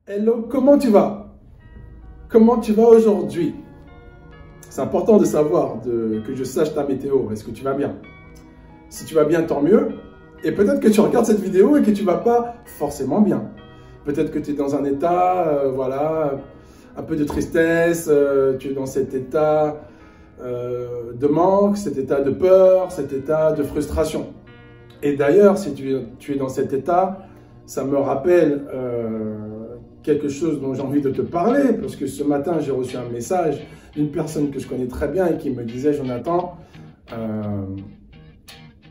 Hello, comment tu vas? Comment tu vas aujourd'hui? C'est important de savoir, que je sache ta météo. Est-ce que tu vas bien? Si tu vas bien, tant mieux. Et peut-être que tu regardes cette vidéo et que tu ne vas pas forcément bien. Peut-être que tu es dans un état, voilà, un peu de tristesse, tu es dans cet état de manque, cet état de peur, cet état de frustration. Et d'ailleurs, si tu es dans cet état, ça me rappelle quelque chose dont j'ai envie de te parler, parce que ce matin, j'ai reçu un message d'une personne que je connais très bien et qui me disait: Jonathan,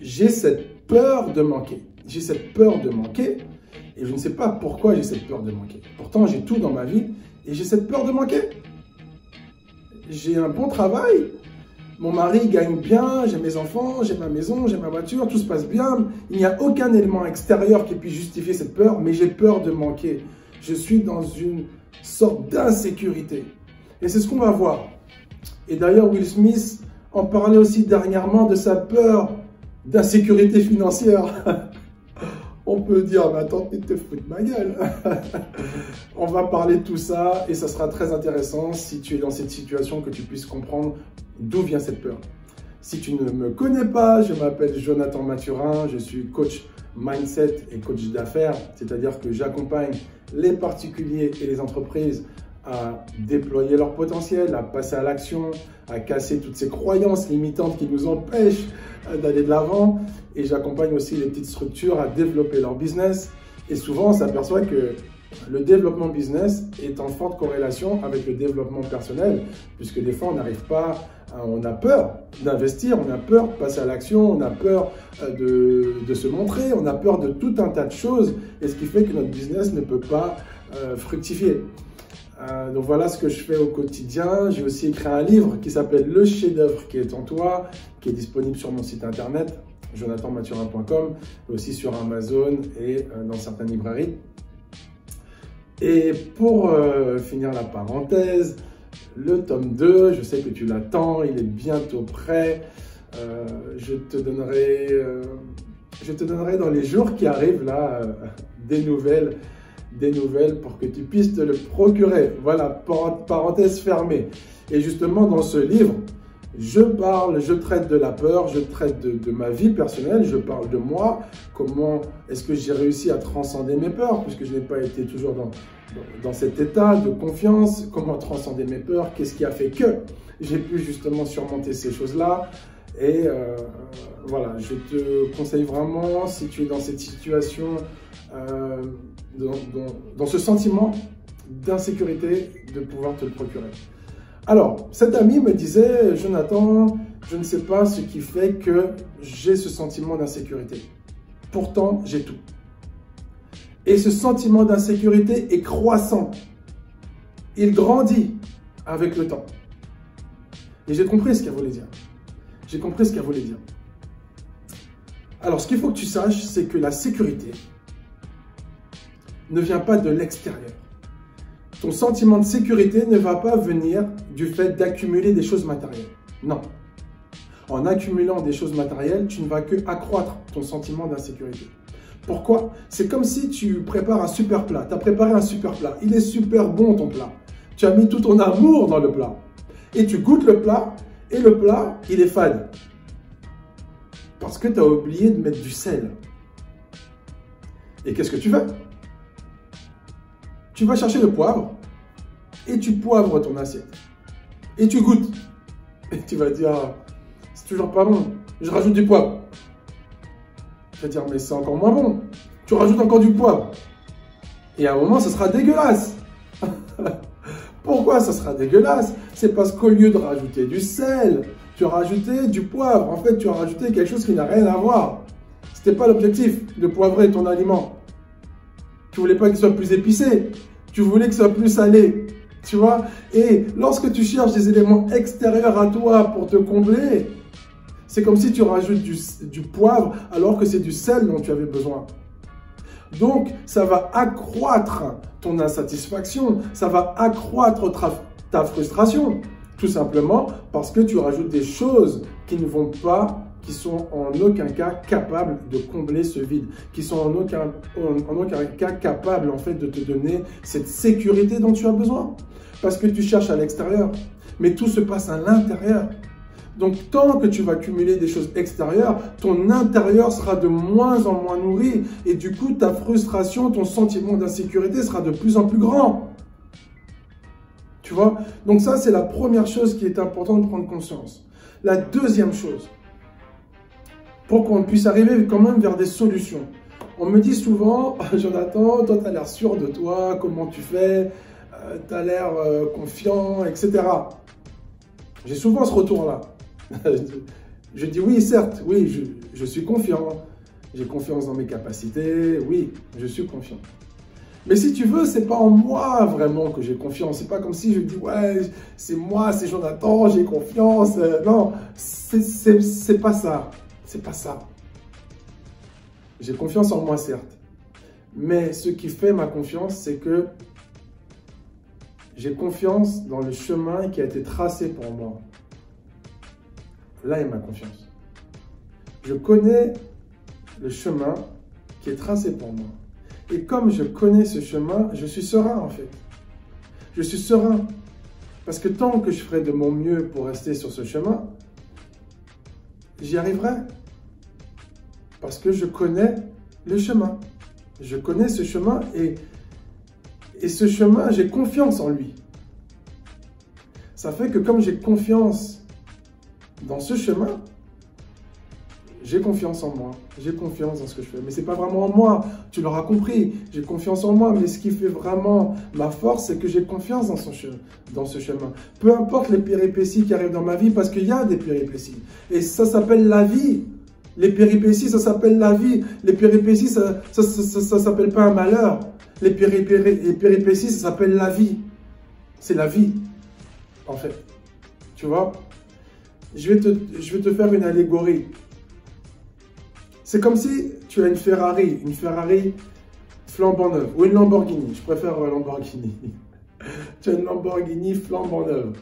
j'ai cette peur de manquer. J'ai cette peur de manquer et je ne sais pas pourquoi j'ai cette peur de manquer. Pourtant, j'ai tout dans ma vie et j'ai cette peur de manquer. J'ai un bon travail, mon mari gagne bien, j'ai mes enfants, j'ai ma maison, j'ai ma voiture, tout se passe bien. Il n'y a aucun élément extérieur qui puisse justifier cette peur, mais j'ai peur de manquer. Je suis dans une sorte d'insécurité. Et c'est ce qu'on va voir. Et d'ailleurs, Will Smith en parlait aussi dernièrement de sa peur d'insécurité financière. On peut dire, mais attends, tu te fous de ma gueule. On va parler de tout ça et ça sera très intéressant si tu es dans cette situation que tu puisses comprendre d'où vient cette peur. Si tu ne me connais pas, je m'appelle Jonathan Mathurin, je suis coach mindset et coach d'affaires, c'est-à-dire que j'accompagne les particuliers et les entreprises à déployer leur potentiel, à passer à l'action, à casser toutes ces croyances limitantes qui nous empêchent d'aller de l'avant. Et j'accompagne aussi les petites structures à développer leur business. Et souvent, on s'aperçoit que le développement business est en forte corrélation avec le développement personnel, puisque des fois, on n'arrive pas, on a peur d'investir, on a peur de passer à l'action, on a peur de se montrer, on a peur de tout un tas de choses, et ce qui fait que notre business ne peut pas fructifier. Donc voilà ce que je fais au quotidien. J'ai aussi écrit un livre qui s'appelle Le chef-d'œuvre qui est en toi, qui est disponible sur mon site internet jonathanmathurin.com, mais aussi sur Amazon et dans certaines librairies. Et pour finir la parenthèse, le tome 2, je sais que tu l'attends, il est bientôt prêt. Je te donnerai dans les jours qui arrivent là des nouvelles pour que tu puisses te le procurer. Voilà, parenthèse fermée. Et justement, dans ce livre, je traite de la peur, je traite de ma vie personnelle, je parle de moi, comment est-ce que j'ai réussi à transcender mes peurs, puisque je n'ai pas été toujours dans cet état de confiance, comment transcender mes peurs, qu'est-ce qui a fait que j'ai pu justement surmonter ces choses-là. Et voilà, je te conseille vraiment, si tu es dans cette situation, dans ce sentiment d'insécurité, de pouvoir te le procurer. Alors, cet ami me disait: Jonathan, je ne sais pas ce qui fait que j'ai ce sentiment d'insécurité. Pourtant, j'ai tout. Et ce sentiment d'insécurité est croissant. Il grandit avec le temps. Et j'ai compris ce qu'elle voulait dire. J'ai compris ce qu'elle voulait dire. Alors, ce qu'il faut que tu saches, c'est que la sécurité ne vient pas de l'extérieur. Ton sentiment de sécurité ne va pas venir du fait d'accumuler des choses matérielles. Non. En accumulant des choses matérielles, tu ne vas que accroître ton sentiment d'insécurité. Pourquoi? C'est comme si tu prépares un super plat. Tu as préparé un super plat. Il est super bon ton plat. Tu as mis tout ton amour dans le plat. Et tu goûtes le plat, et le plat, il est fade. Parce que tu as oublié de mettre du sel. Et qu'est-ce que tu fais? Tu vas chercher le poivre et tu poivres ton assiette. Et tu goûtes. Et tu vas dire: c'est toujours pas bon, je rajoute du poivre. Tu vas dire: mais c'est encore moins bon. Tu rajoutes encore du poivre. Et à un moment, ce sera dégueulasse. Pourquoi ça sera dégueulasse? C'est parce qu'au lieu de rajouter du sel, tu as rajouté du poivre. En fait, tu as rajouté quelque chose qui n'a rien à voir. Ce n'était pas l'objectif de poivrer ton aliment. Tu voulais pas qu'il soit plus épicé, tu voulais qu'il soit plus salé, tu vois. Et lorsque tu cherches des éléments extérieurs à toi pour te combler, c'est comme si tu rajoutes du poivre alors que c'est du sel dont tu avais besoin. Donc, ça va accroître ton insatisfaction, ça va accroître ta frustration, tout simplement parce que tu rajoutes des choses qui ne vont pas qui sont en aucun cas capables de combler ce vide, qui sont en aucun cas capables en fait de te donner cette sécurité dont tu as besoin. Parce que tu cherches à l'extérieur, mais tout se passe à l'intérieur. Donc, tant que tu vas cumuler des choses extérieures, ton intérieur sera de moins en moins nourri. Et du coup, ta frustration, ton sentiment d'insécurité sera de plus en plus grand. Tu vois? Donc ça, c'est la première chose qui est importante de prendre conscience. La deuxième chose, pour qu'on puisse arriver quand même vers des solutions. On me dit souvent, Jonathan, toi, tu as l'air sûr de toi, comment tu fais, tu as l'air confiant, etc. J'ai souvent ce retour-là. Je dis oui, certes, oui, je suis confiant, j'ai confiance dans mes capacités, oui, je suis confiant. Mais si tu veux, c'est pas en moi vraiment que j'ai confiance. C'est pas comme si je dis ouais, c'est moi, c'est Jonathan, j'ai confiance. Non, c'est pas ça. C'est pas ça. J'ai confiance en moi, certes. Mais ce qui fait ma confiance, c'est que j'ai confiance dans le chemin qui a été tracé pour moi. Là est ma confiance. Je connais le chemin qui est tracé pour moi. Et comme je connais ce chemin, je suis serein en fait. Je suis serein. Parce que tant que je ferai de mon mieux pour rester sur ce chemin, j'y arriverai. Parce que je connais le chemin. Je connais ce chemin et ce chemin, j'ai confiance en lui. Ça fait que comme j'ai confiance dans ce chemin, j'ai confiance en moi, j'ai confiance dans ce que je fais. Mais ce n'est pas vraiment en moi, tu l'auras compris, j'ai confiance en moi. Mais ce qui fait vraiment ma force, c'est que j'ai confiance dans ce chemin. Peu importe les péripéties qui arrivent dans ma vie, parce qu'il y a des péripéties. Et ça s'appelle la vie. Les péripéties, ça s'appelle la vie. Les péripéties, ça s'appelle pas un malheur. Les péripéties, ça s'appelle la vie. C'est la vie, en fait. Tu vois ? Je vais te faire une allégorie. C'est comme si tu as une Ferrari flambant neuve, ou une Lamborghini, je préfère Lamborghini. Tu as une Lamborghini flambant neuve.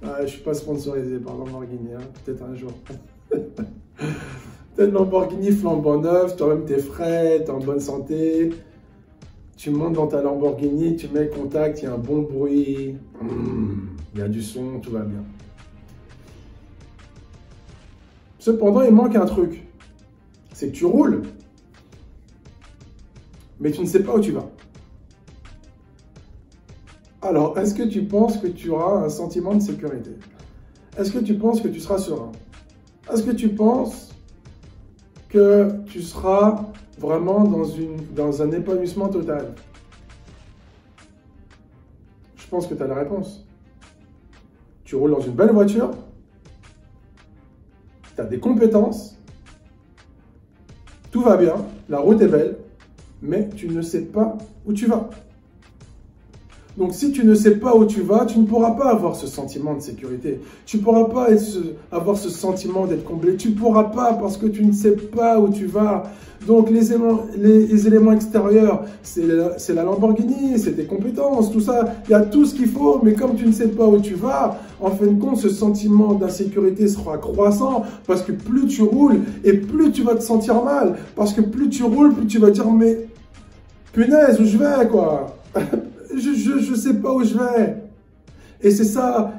Ah, je ne suis pas sponsorisé par Lamborghini, hein, peut-être un jour. Tu as une Lamborghini flambant neuve, toi-même tu es frais, tu es en bonne santé. Tu montes dans ta Lamborghini, tu mets le contact, il y a un bon bruit, il y a du son, tout va bien. Cependant, il manque un truc. C'est que tu roules, mais tu ne sais pas où tu vas. Alors, est-ce que tu penses que tu auras un sentiment de sécurité? Est-ce que tu penses que tu seras serein? Est-ce que tu penses que tu seras vraiment dans un épanouissement total? Je pense que tu as la réponse. Tu roules dans une belle voiture, tu as des compétences, tout va bien, la route est belle, mais tu ne sais pas où tu vas. Donc si tu ne sais pas où tu vas, tu ne pourras pas avoir ce sentiment de sécurité. Tu ne pourras pas avoir ce sentiment d'être comblé. Tu ne pourras pas parce que tu ne sais pas où tu vas. Donc les éléments extérieurs, c'est la Lamborghini, c'est tes compétences, tout ça. Il y a tout ce qu'il faut, mais comme tu ne sais pas où tu vas, en fin de compte, ce sentiment d'insécurité sera croissant parce que plus tu roules et plus tu vas te sentir mal. Parce que plus tu roules, plus tu vas dire, mais punaise, où je vais, quoi. Je sais pas où je vais. Et c'est ça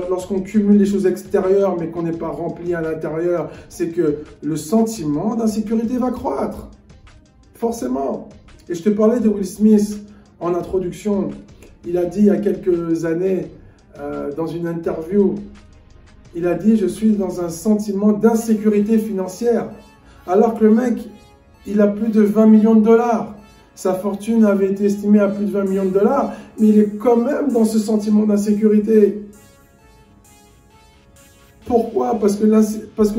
lorsqu'on cumule les choses extérieures mais qu'on n'est pas rempli à l'intérieur, c'est que le sentiment d'insécurité va croître. Forcément. Et je te parlais de Will Smith en introduction. Il a dit il y a quelques années, dans une interview, il a dit « Je suis dans un sentiment d'insécurité financière ». Alors que le mec, il a plus de 20 millions de dollars. Sa fortune avait été estimée à plus de 20 millions de dollars, mais il est quand même dans ce sentiment d'insécurité. Pourquoi? Parce que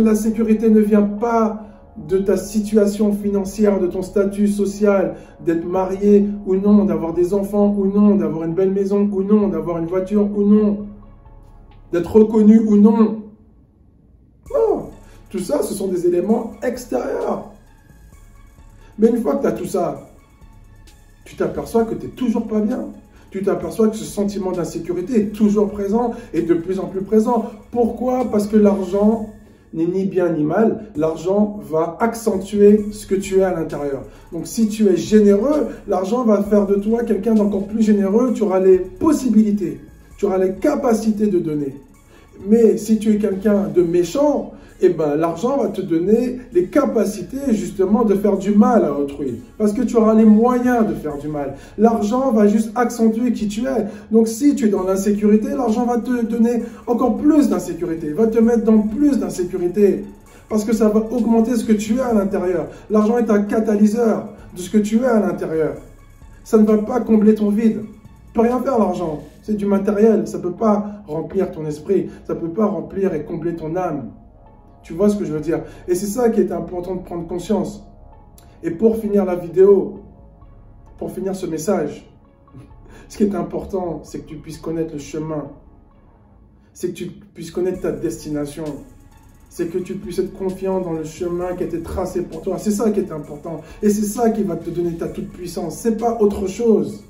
la sécurité ne vient pas de ta situation financière, de ton statut social, d'être marié ou non, d'avoir des enfants ou non, d'avoir une belle maison ou non, d'avoir une voiture ou non, d'être reconnu ou non. Non, tout ça, ce sont des éléments extérieurs. Mais une fois que tu as tout ça, tu t'aperçois que tu n'es toujours pas bien. Tu t'aperçois que ce sentiment d'insécurité est toujours présent et de plus en plus présent. Pourquoi? Parce que l'argent n'est ni bien ni mal. L'argent va accentuer ce que tu es à l'intérieur. Donc si tu es généreux, l'argent va faire de toi quelqu'un d'encore plus généreux. Tu auras les possibilités, tu auras les capacités de donner. Mais si tu es quelqu'un de méchant, eh ben, l'argent va te donner les capacités justement de faire du mal à autrui. Parce que tu auras les moyens de faire du mal. L'argent va juste accentuer qui tu es. Donc si tu es dans l'insécurité, l'argent va te donner encore plus d'insécurité. Va te mettre dans plus d'insécurité. Parce que ça va augmenter ce que tu es à l'intérieur. L'argent est un catalyseur de ce que tu es à l'intérieur. Ça ne va pas combler ton vide. Tu ne peux rien faire l'argent. C'est du matériel. Ça ne peut pas remplir ton esprit. Ça ne peut pas remplir et combler ton âme. Tu vois ce que je veux dire? Et c'est ça qui est important de prendre conscience. Et pour finir la vidéo, pour finir ce message, ce qui est important, c'est que tu puisses connaître le chemin. C'est que tu puisses connaître ta destination. C'est que tu puisses être confiant dans le chemin qui a été tracé pour toi. C'est ça qui est important. Et c'est ça qui va te donner ta toute puissance. C'est pas autre chose.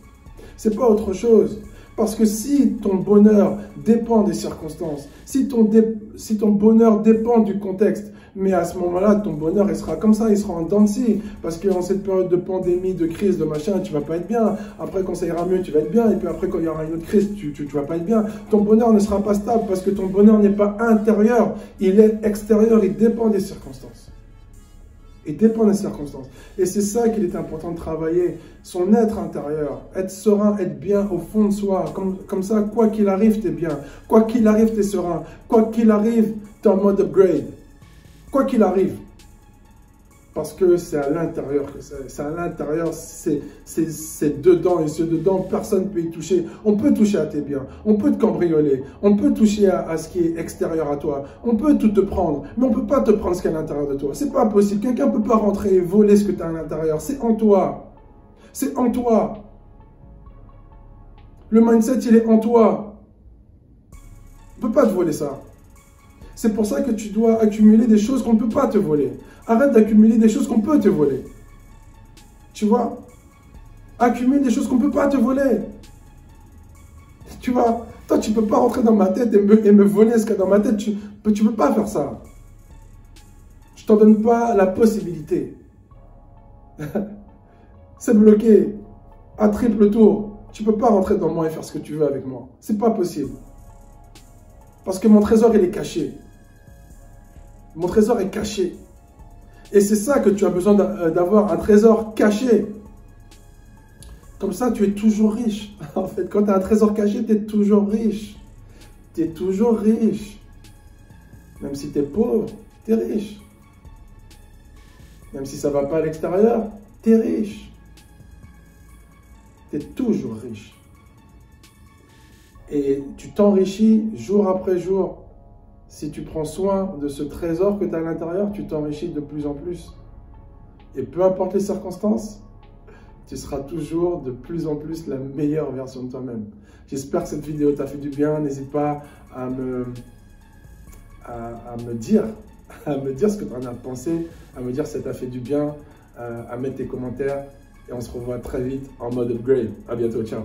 C'est pas autre chose. Parce que si ton bonheur dépend des circonstances, si ton bonheur dépend du contexte, mais à ce moment-là, ton bonheur, il sera comme ça, il sera en dents de scie. Parce qu'en cette période de pandémie, de crise, de machin, tu vas pas être bien. Après, quand ça ira mieux, tu vas être bien. Et puis après, quand il y aura une autre crise, tu vas pas être bien. Ton bonheur ne sera pas stable parce que ton bonheur n'est pas intérieur, il est extérieur, il dépend des circonstances. Il dépend des circonstances. Et c'est ça qu'il est important de travailler. Son être intérieur, être serein, être bien au fond de soi. Comme ça, quoi qu'il arrive, tu es bien. Quoi qu'il arrive, tu es serein. Quoi qu'il arrive, tu es en mode upgrade. Quoi qu'il arrive. Parce que c'est à l'intérieur que c'est à l'intérieur, c'est dedans. Et ce dedans, personne ne peut y toucher. On peut toucher à tes biens. On peut te cambrioler. On peut toucher à ce qui est extérieur à toi. On peut tout te prendre. Mais on ne peut pas te prendre ce qui est à l'intérieur de toi. C'est pas possible. Quelqu'un ne peut pas rentrer et voler ce que tu as à l'intérieur. C'est en toi. C'est en toi. Le mindset, il est en toi. On ne peut pas te voler ça. C'est pour ça que tu dois accumuler des choses qu'on ne peut pas te voler. Arrête d'accumuler des choses qu'on peut te voler. Tu vois? Accumule des choses qu'on ne peut pas te voler. Tu vois? Toi, tu ne peux pas rentrer dans ma tête et me voler ce qu'il y a dans ma tête. Tu ne peux pas faire ça. Je ne t'en donne pas la possibilité. C'est bloqué. À triple tour. Tu ne peux pas rentrer dans moi et faire ce que tu veux avec moi. C'est pas possible. Parce que mon trésor, il est caché. Mon trésor est caché. Et c'est ça que tu as besoin d'avoir, un trésor caché. Comme ça, tu es toujours riche. En fait, quand tu as un trésor caché, tu es toujours riche. Tu es toujours riche. Même si tu es pauvre, tu es riche. Même si ça ne va pas à l'extérieur, tu es riche. Tu es toujours riche. Et tu t'enrichis jour après jour. Si tu prends soin de ce trésor que tu as à l'intérieur, tu t'enrichis de plus en plus. Et peu importe les circonstances, tu seras toujours de plus en plus la meilleure version de toi-même. J'espère que cette vidéo t'a fait du bien. N'hésite pas à me dire ce que tu en as pensé, à me dire si ça t'a fait du bien, à mettre tes commentaires. Et on se revoit très vite en mode upgrade. À bientôt, ciao.